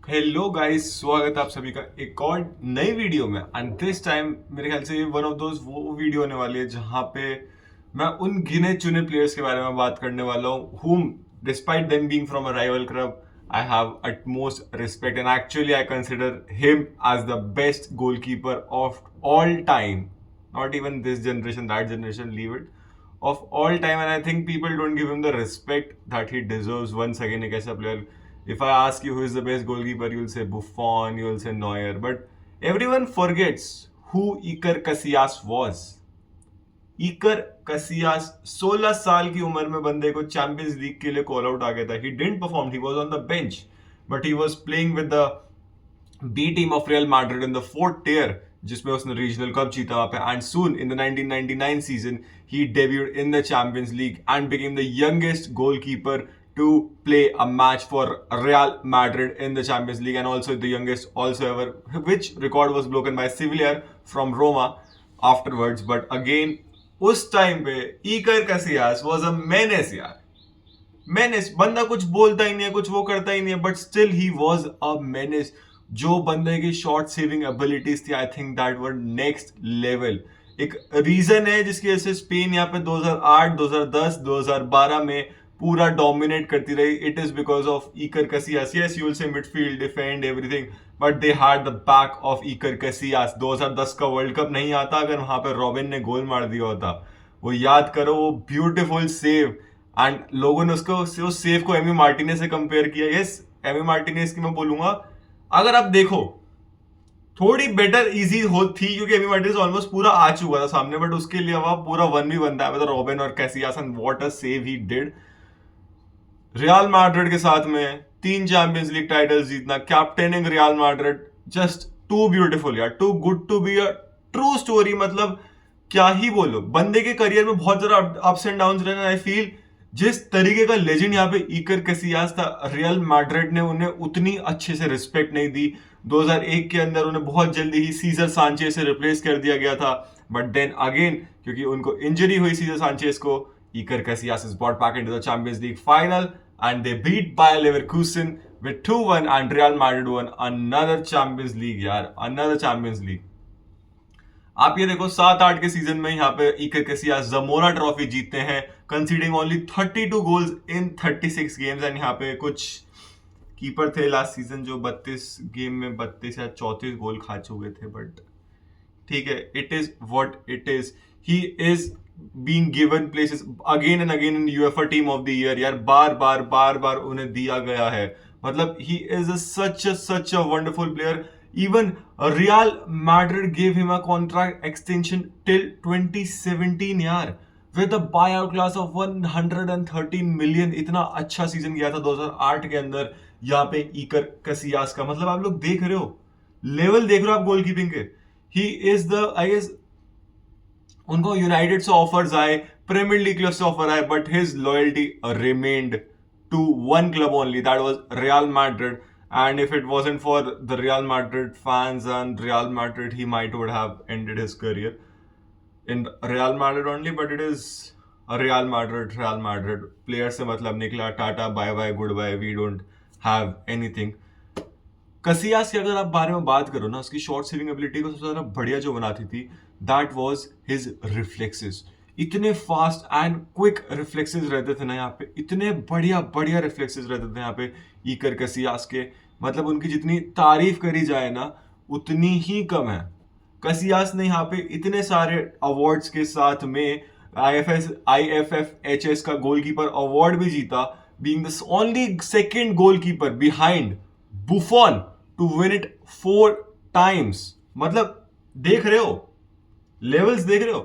Hello guys, स्वागत है आप सभी का एक और नई वीडियो में। एंड दिस टाइम मेरे ख्याल से ये वन ऑफ दोज वो वीडियो होने वाली है जहां पे मैं उन गिने चुने प्लेयर्स के बारे में बात करने वाला हूँ whom despite them being from a rival club I have utmost respect and actually I consider him as the best goalkeeper of all time, not even this generation, that generation, leave it, of all time. And I think people don't give him the respect that he deserves. Once again, ek aisa player, if I ask you who is the best goalkeeper, you'll say Buffon, you'll say Neuer, but everyone forgets who Iker Casillas was. इकर कसियास 16 साल की उम्र में बंदे को champions league के लिए call out आ गया था. He didn't perform, he was on the bench, but he was playing with the B team of Real Madrid in the fourth tier, जिसमें उसने रीजनल कप जीता वहां पे. And soon in the 1999 season he debuted in the Champions League and became the youngest goalkeeper to play a match for Real Madrid in the Champions League, and also the youngest also ever, which record was broken by Sevilla from Roma afterwards. But again, उस time पे eager कैसियास was a menace यार. Menace, बंदा कुछ बोलता ही नहीं है, कुछ वो करता ही नहीं है, but still he was a menace. जो बंदे की शॉर्ट सेविंग एबिलिटीज थी, I think that were next level. एक रीजन है जिसकी वजह से स्पेन यहाँ पे 2008, 2010, 2012 में पूरा डोमिनेट करती रही. It is because of Iker Casillas. Yes, you will say midfield, defend, everything, but they had the back of Iker Casillas. 2010 का वर्ल्ड कप नहीं आता अगर वहां पर रॉबिन ने गोल मार दिया होता. वो याद करो, वो ब्यूटीफुल सेव. एंड लोगों ने उसको उस सेव को एमी मार्टिनेज से कंपेयर किया. यस, एमी मार्टिनेज की मैं बोलूंगा, अगर आप देखो, थोड़ी बेटर इजी हो थी क्योंकि एमी मार्टिनेज ऑलमोस्ट पूरा आ चुका था सामने, बट उसके लिए वह पूरा 1v बनता है रॉबिन और Casillas. And what a save he did. Real Madrid के साथ में 3 चैंपियंस लीग टाइटल्स जीतना, captaining Real Madrid, just too beautiful यार, too good to be a true story. मतलब क्या ही बोलो, बंदे के करियर में बहुत ज्यादा अप्स एंड डाउन्स रहे. आई फील जिस तरीके का लेजेंड यहाँ पे ईकर कैसियास था, रियल मैड्रिड ने उन्हें उतनी अच्छे से रिस्पेक्ट नहीं दी. 2001 के अंदर उन्हें बहुत जल्दी ही सीजर सांचेज से रिप्लेस कर दिया गया था. बट देन अगेन, क्योंकि उनको इंजरी हुई सीजर सांचेज को, Iker Casillas is brought back into the Champions League final and they beat Bayer Leverkusen with 2-1 and Real Madrid won another Champions League यार, another Champions League. आप ये देखो, 7-8 के season में यहाँ पे Iker Casillas जमोरा ट्रॉफी जीतते हैं, conceding only 32 goals in 36 games. And यहाँ पे कुछ कीपर थे लास्ट सीजन जो 32 गेम में 32 या 34 गोल खा चुके थे. बट ठीक है, it is what it is. He is being given places again and again in UEFA team of the year यार. बार बार उन्हें दिया गया है. मतलब he is such a wonderful player. Even real Madrid give him a contract extension till 2017 यार, with a bye out class of 113 million. इतना अच्छा season गया था 2008 के अंदर यहाँ पे ईकर कैसियास का. मतलब आप लोग देख रहे हो, लेवल देख रहे हो आप गोलकीपिंग के. He is the, I guess, उनको यूनाइटेड से ऑफर्स आए, प्रीमियर लीग क्लब से ऑफर आए, but his loyalty remained to one club only, that was Real Madrid. And if it wasn't for the Real Madrid fans and Real Madrid, he might would have ended his career in Real Madrid only. But it is a Real Madrid player से मतलब निकला. Tata, bye bye, goodbye, we don't have anything. Casillas की अगर आप बारे में बात करो ना, उसकी शॉर्ट सेविंग एबिलिटी को सबसे ज्यादा बढ़िया जो बनाती थी, दैट वाज हिज रिफ्लेक्सेस. इतने फास्ट एंड क्विक रिफ्लेक्सेस रहते थे ना यहाँ पे, इतने बढ़िया रिफ्लेक्सेस रहते थे यहाँ पे ईकर कसियास के. मतलब उनकी जितनी तारीफ करी जाए ना उतनी ही कम है. कसियास ने यहाँ पे इतने सारे अवार्ड्स के साथ में IFFHS का गोलकीपर अवार्ड भी जीता, being the only second goalkeeper behind Buffon to win it 4 times. मतलब देख रहे हो, लेवल्स देख रहे हो.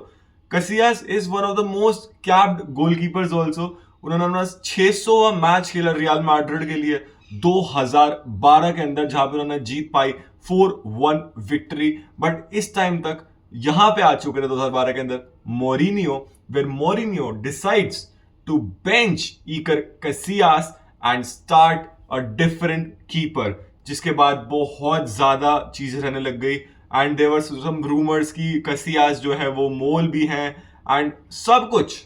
Casillas is one of the most capped goalkeepers also. उन्होंने अपना 600वां मैच खेला रियल मैड्रिड के लिए 2012 के अंदर, जहां पर उन्होंने जीत पाई 4-1 विक्ट्री. बट इस टाइम तक यहां पे आ चुके थे 2012 के अंदर Mourinho, where Mourinho decides to bench Iker Casillas and start a different keeper, जिसके बाद बहुत ज्यादा चीजें रहने लग गई. And there were some rumours की कसियास जो है वो मोल भी हैं एंड सब कुछ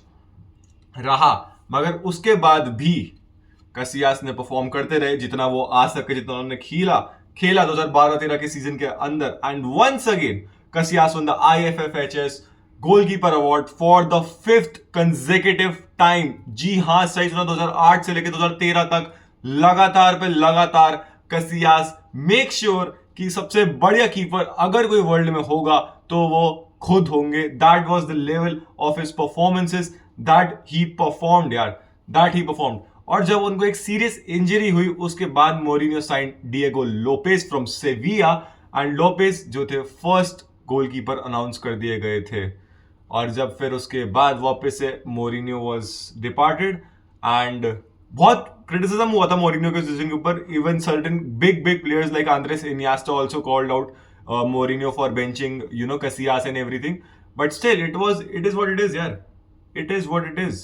रहा. मगर उसके बाद भी कसियास ने परफॉर्म करते रहे जितना वो आ सके, जितना उन्होंने खेला 2012-13 के सीजन के अंदर। And once again Casillas won the IFFHS goalkeeper award for the 5th consecutive time. जी हां, सही सुना, 2008 से लेकर 2013 तक लगातार कसियास मेक श्योर कि सबसे बढ़िया कीपर अगर कोई वर्ल्ड में होगा तो वो खुद होंगे। That was the level of his performances that he performed यार, दैट ही परफॉर्म्ड। और जब उनको एक सीरियस इंजरी हुई उसके बाद Mourinho sign Diego Lopez from Sevilla, and Lopez जो थे फर्स्ट गोलकीपर अनाउंस कर दिए गए थे। और जब फिर उसके बाद वापस से मोरिनियो वाज डिपार्टेड, एंड बहुत क्रिटिसिज्म हुआ था मोरिनियो के डिसीजन के ऊपर। Even certain big players like Andres Iniesta also called out Mourinho for benching, Casillas and everything. But still, it is what it is, yeah. It is what it is.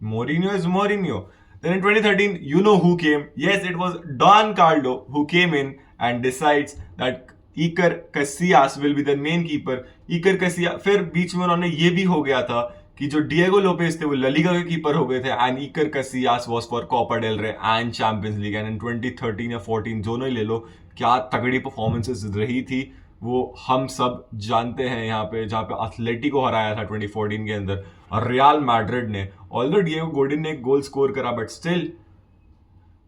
Mourinho is Mourinho. Then in 2013, you know who came? Yes, it was Don Carlo who came in and decides that Iker Casillas will be the main keeper. Iker Casillas, फिर बीच में उन्होंने ये भी हो गया था कि जो डिएगो लोपेज थे वो ललीगा के कीपर हो गए थे, एंड इकर कैसियास वाज फॉर कोपा डेल रे and champions League. And in 2013 या 14 दोनों ही ले लो, क्या तगड़ी परफॉर्मेंसेस रही थी वो हम सब जानते हैं। यहाँ पे जहाँ पे एथलेटिको हराया था 2014 के अंदर, और रियल मैड्रिड ने, ऑल्दो डिएगो गोडिन ने एक गोल स्कोर करा, but still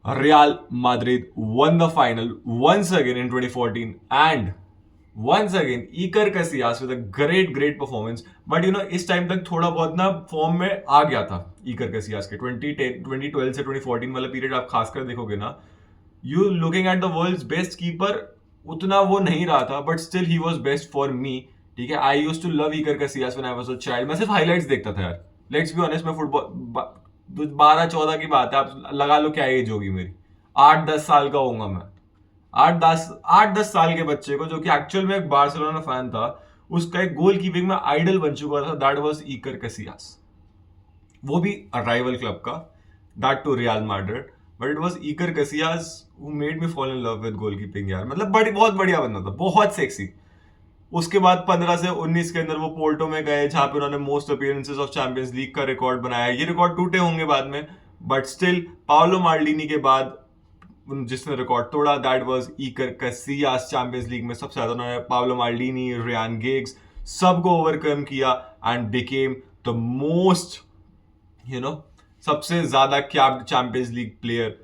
Real Madrid won the final once again in 2014, and once again Iker Casillas with a great performance. But इस टाइम तक थोड़ा बहुत ना फॉर्म में आ गया था Iker Casillas के 2012 से 2014 वाला पीरियड आप खासकर देखोगे ना, you looking at the world's best keeper, उतना वो नहीं रहा था, but still he was best for me. ठीक है, I used to love Iker Casillas when I was a child. मैं सिर्फ हाइलाइट्स देखता था यार, लेट्स बी ऑनेस्ट। मैं फुटबॉल 12-14 की बात है, आप लगा लो क्या एज होगी मेरी, 8-10 साल का होऊंगा मैं। 8-10 साल के बच्चे को, जो कि एक्चुअल में एक बार्सिलोना फैन था, उसका एक गोल कीपिंग में आइडल बन चुका था, दैट वाज Iker Casillas। वो भी राइवल क्लब का, that too Real Madrid, but it was Iker Casillas who made me fall in love with goalkeeping यार। मतलब बहुत बढ़िया बंदा था, बहुत सेक्सी। उसके बाद 15 से 19 के अंदर वो पोर्टो में गए, जहां पे उन्होंने most appearances of champions league का रिकॉर्ड बनाया। ये रिकॉर्ड टूटे होंगे बाद में, बट स्टिल पाओलो माल्डिनी के बाद जिसने रिकॉर्ड तोड़ा, that was Iker Casillas। Champions league में सबसे ज्यादा उन्होंने पाओलो माल्डिनी, रियान गिग्स सबको ओवरकम किया, एंड बिकेम द मोस्ट सबसे ज्यादा capped champions league player.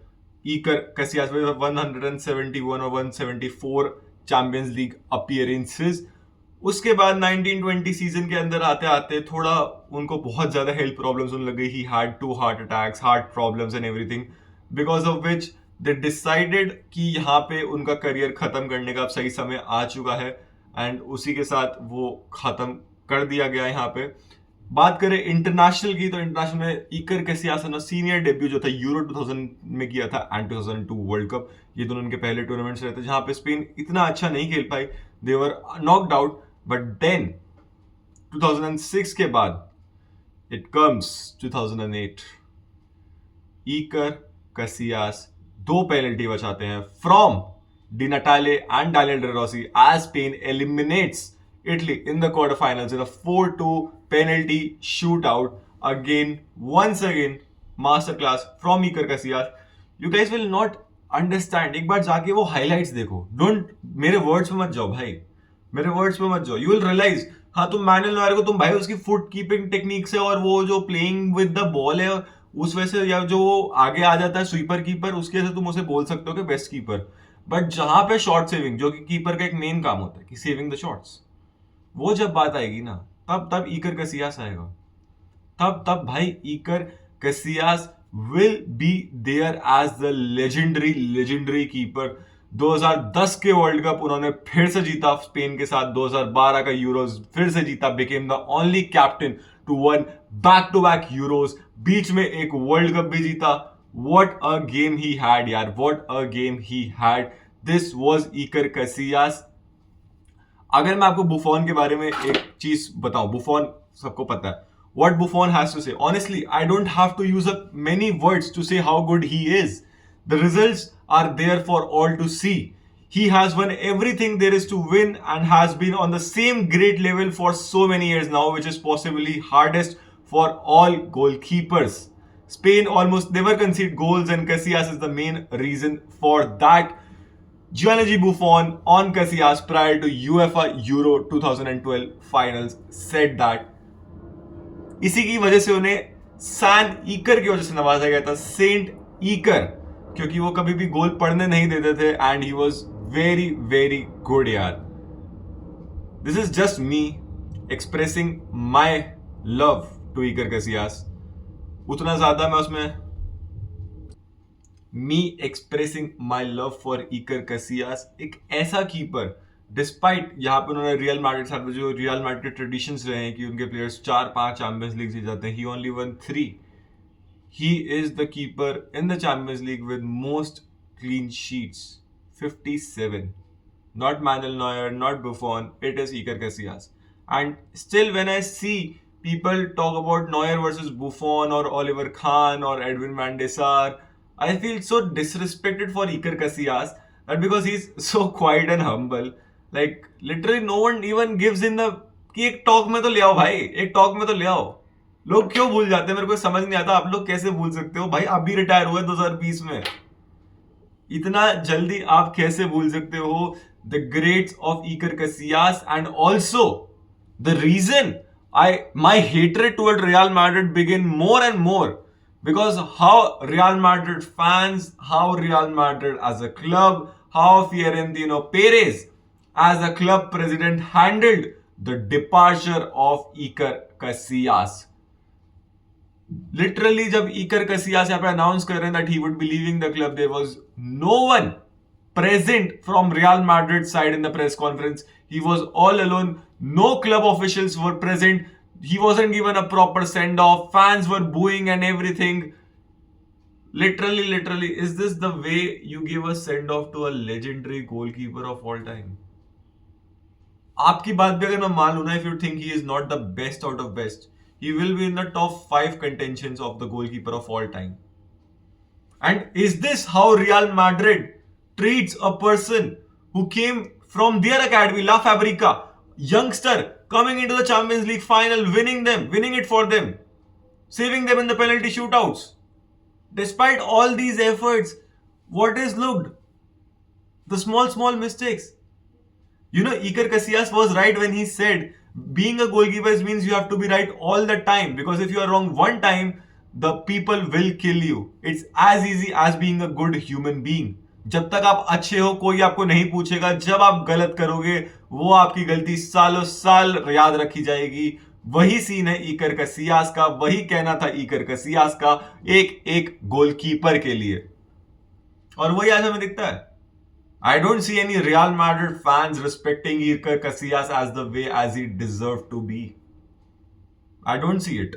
Iker Casillas with 171 और 174 चैंपियंस लीग अपीयरेंसेस। उसके बाद 1920 सीजन के अंदर आते आते थोड़ा उनको बहुत ज्यादा हेल्थ प्रॉब्लम्स होने लग गई। He had 2 heart attacks, heart problems and everything, because of which they decided कि यहाँ पे उनका करियर खत्म करने का अब सही समय आ चुका है, एंड उसी के साथ वो खत्म कर दिया गया। यहाँ पे बात करें इंटरनेशनल की, तो इंटरनेशनल में Iker Casillas ने सीनियर डेब्यू जो था यूरो 2000 में किया था, एंड 2002 वर्ल्ड कप। ये दोनों उनके पहले टूर्नामेंट्स रहे थे जहां पे स्पेन इतना अच्छा नहीं खेल पाई, दे वर नॉक्ड आउट। बट देन 2006 के बाद it comes 2008, Iker Casillas 2 penalty बचाते हैं from Di Natale and Daniel De Rossi as Spain eliminates Italy in the quarterfinals in a 4-2 penalty shootout. Once again, masterclass from Iker Casillas. You guys will not understand. एक बार जाके वो highlights देखो. Don't, मेरे words में मत जाओ भाई, मेरे वर्ड्स में मत जाओ। यू विल रियलाइज, हाँ तुम मैनुअल नोयर को तुम भाई उसकी फुट कीपिंग टेक्निक से और वो जो प्लेइंग विद द बॉल है उस वजह से, या जो वो आगे आ जाता है स्वीपर कीपर, उसके से तुम उसे बोल सकते हो कि बेस्ट कीपर। बट जहां पे शॉट सेविंग, जो कि कीपर का एक मेन काम होता है कि सेविंग द शॉट्स, वो जब बात आएगी ना, तब Iker Casillas आएगा। तब भाई Iker Casillas will be there as the legendary keeper. 2010 के वर्ल्ड कप उन्होंने फिर से जीता स्पेन के साथ, 2012 का यूरोज फिर से जीता, became the only captain to win back to back Euros, बीच में एक वर्ल्ड कप भी जीता। What a game he had यार, what a game he had. This was Iker Casillas. अगर मैं आपको बुफॉन के बारे में एक चीज बताऊं, बुफॉन सबको पता है what Buffon has to say. Honestly, I don't have to use up many words to say how good he is. The results are there for all to see. He has won everything there is to win and has been on the same great level for so many years now, which is possibly hardest for all goalkeepers. Spain almost never concede goals, and Casillas is the main reason for that. Gianluigi Buffon on Casillas prior to UEFA Euro 2012 finals said that इसी की वजह से उन्हें San eager की वजह से नवाजा गया था, सेंट ईकर, क्योंकि वो कभी भी गोल पढ़ने नहीं देते थे and he was very very good यार. This is just me expressing my love to Iker Casillas. उतना ज्यादा मैं उसमें me expressing my love for Iker Casillas, एक ऐसा कीपर डिस्पाइट यहाँ पे उन्होंने रियल मैड्रिड साथ में जो रियल मैड्रिड ट्रेडिशंस रहे हैं कि उनके प्लेयर्स 4-5 चैंपियंस लीग जीत जाते हैं, he only won 3. He is the keeper in the Champions League with most clean sheets, 57. Not Manuel Neuer, not Buffon, it is Iker Casillas. And still when I see people talk about Neuer versus Buffon or Oliver Kahn or Edwin van der Sar, I feel so disrespected for Iker Casillas that because he's so quiet and humble, like literally no one even gives in the कि एक talk में तो ले आओ भाई, एक talk में तो ले आओ. लोग क्यों भूल जाते हैं मेरे को समझ नहीं आता. आप लोग कैसे भूल सकते हो भाई, आप भी रिटायर हुए 2020 में, इतना जल्दी आप कैसे भूल सकते हो the greats of Iker Casillas? And also the reason my hatred toward Real Madrid began more and more because how Real Madrid fans, how Real Madrid as a club, how Florentino Perez as a club president handled the departure of Iker Casillas. Literally जब Iker Casillas यहाँ पे announce कर रहे हैं that he would be leaving the club, there was no one present from Real Madrid side in the press conference. He was all alone. No club officials were present. He wasn't given a proper send-off. Fans were booing and everything. Literally, is this the way you give a send-off to a legendary goalkeeper of all time? आपकी बात भी अगर मैं मान लूँ ना, if you think he is not the best out of best, he will be in the top 5 contentions of the goalkeeper of all time. And is this how Real Madrid treats a person who came from their academy, La Fabrica, youngster coming into the Champions League final, winning it for them, saving them in the penalty shootouts? Despite all these efforts, what is looked? The small mistakes. You know, Iker Casillas was right when he said being a goalkeeper means you have to be right all the time, because if you are wrong one time, the people will kill you. It's as easy as being a good human being. जब तक आप अच्छे हो कोई आपको नहीं पूछेगा, जब आप गलत करोगे वो आपकी गलती सालों साल याद रखी जाएगी. वही सीन है ईकर कैसियास का, वही कहना था ईकर कैसियास का एक गोलकीपर के लिए, और वही आज हमें दिखता है. I don't see any Real Madrid fans respecting Iker Casillas as the way as he deserved to be. I don't see it.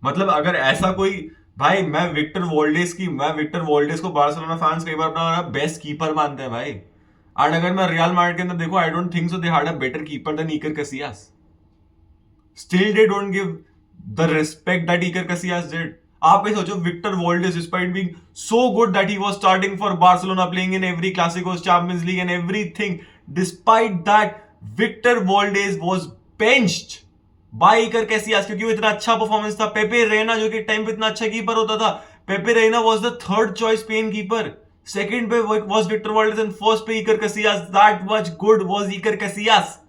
मतलब अगर ऐसा कोई, भाई मैं विक्टर वोल्डेस को बार्सिलोना फैंस कई बार अपना बेस्ट कीपर मानते हैं भाई. और अगर मैं रियल मैड्रिड के अंदर देखो, I don't think so they had a better keeper than Iker Casillas. Still they don't give the respect that Iker Casillas did. आप ये सोचो, Victor Valdes despite being so good that he was starting for Barcelona, playing in every clasicos, Champions League and everything, despite that Victor Valdes was benched by Iker Casillas क्योंकि वो इतना अच्छा performance था. Pepe Raina जो कि time पे इतना अच्छा कीपर होता था, Pepe Reina was the third choice Spain keeper. Second पे was Victor Valdes and first पे Iker Casillas. That much good was Iker Casillas.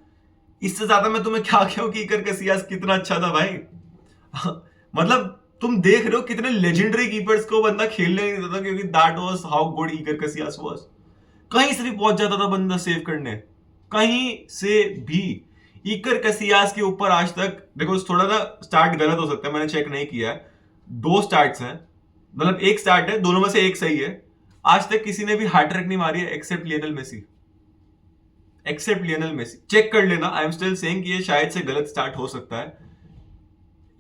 इससे ज्यादा मैं तुम्हें क्या कहूं कि इकर कैसियास कितना अच्छा था भाई. मतलब तुम देख रहे हो कितने लेजेंडरी कीपर्स को बंदा खेलने नहीं देता क्योंकि दैट वाज हाउ गुड इकर कैसियास वाज. कहीं से भी पहुंच जाता था बंदा सेव करने, कहीं से भी. इकर कैसियास के ऊपर आज तक देखो, थोड़ा सा स्टार्ट गलत हो सकता है, मैंने चेक नहीं किया है. 2 स्टार्ट्स हैं, मतलब एक स्टार्ट है, दोनों में से एक सही है. आज तक किसी ने भी हैट्रिक नहीं मारी है एक्सेप्ट लियोनेल मेसी. चेक कर लेना. आई एम स्टिल सेइंग कि ये शायद से गलत स्टार्ट हो सकता है.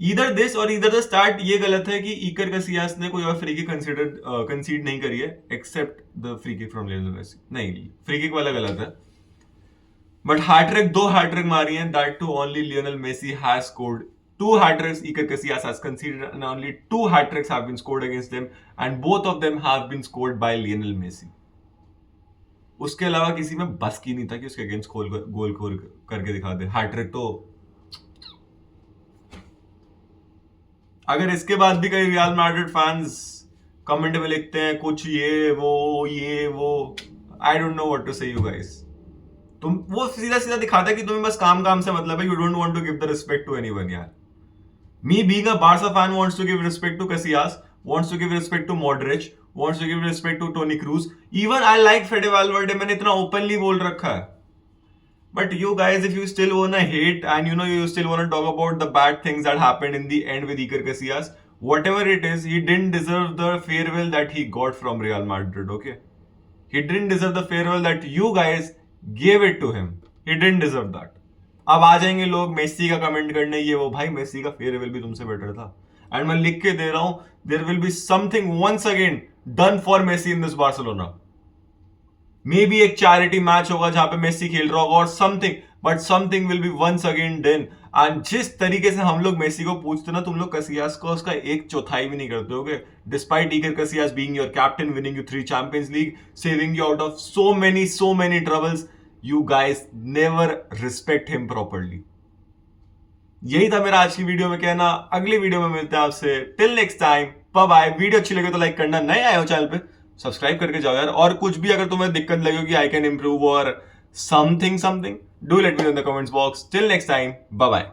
ईदर दिस और ईदर द स्टार्ट. ये गलत है कि इकर कैसियास ने कोई और फ्री किक कंसीड नहीं करी है except the free kick from Lionel Messi. नहीं, फ्री किक वाला गलत है. बट हैट्रिक, 2 हैट्रिक मारी हैं, that too only Lionel Messi has scored 2 hat-tricks. Iker Casillas has conceded and only 2 hat-tricks have been scored against them, and both of them have been scored by Lionel Messi. उसके अलावा किसी में बस की नहीं था कि उसके अगेंस्ट गोल करके दिखा दे. हैट्रिक तो अगर इसके बाद भी कई रियल मैड्रिड फैंस कमेंट में लिखते हैं कुछ ये वो, I don't know what to say you guys. तुम वो सीधा सीधा दिखाता है कि तुम्हें बस काम से मतलब है, you don't want to give the respect to anyone यार। Me being a Barca fan wants to give respect to Casillas, wants to give respect to Modric, wants to give respect to Toni Kroos, even I like Fede Valverde, मैंने इतना openly बोल रखा है। But you guys, if you still wanna hate and you still wanna talk about the bad things that happened in the end with Iker Casillas, whatever it is, he didn't deserve the farewell that he got from Real Madrid, okay? He didn't deserve the farewell that you guys gave it to him. He didn't deserve that. अब आ जाएंगे लोग Messi का comment करने, ये वो, भाई Messi का farewell भी तुमसे बेटर था। एंड मैं लिख के दे रहा हूं, there will be something once again done for Messi in this Barcelona. Maybe एक चैरिटी मैच होगा जहां पे मेसी खेल रहा होगा और something, but something will be once again done. And जिस तरीके से हम लोग मेसी को पूछते ना, तुम लोग कैसियास को उसका एक चौथाई भी नहीं करते होगे, despite Iker Casillas being your captain, winning you 3 Champions League, saving you out of so many troubles, you guys never respect him properly. यही था मेरा आज की वीडियो में कहना। अगली वीडियो में मिलते हैं आपसे। Till next time, bye bye. Video अच्छी लगे तो लाइक करना, नए आए हो चैनल पे सब्सक्राइब करके जाओ यार। और कुछ भी अगर तुम्हें दिक्कत लगे कि आई कैन इंप्रूव और something, do let me know in the comments box. Till next time, bye bye.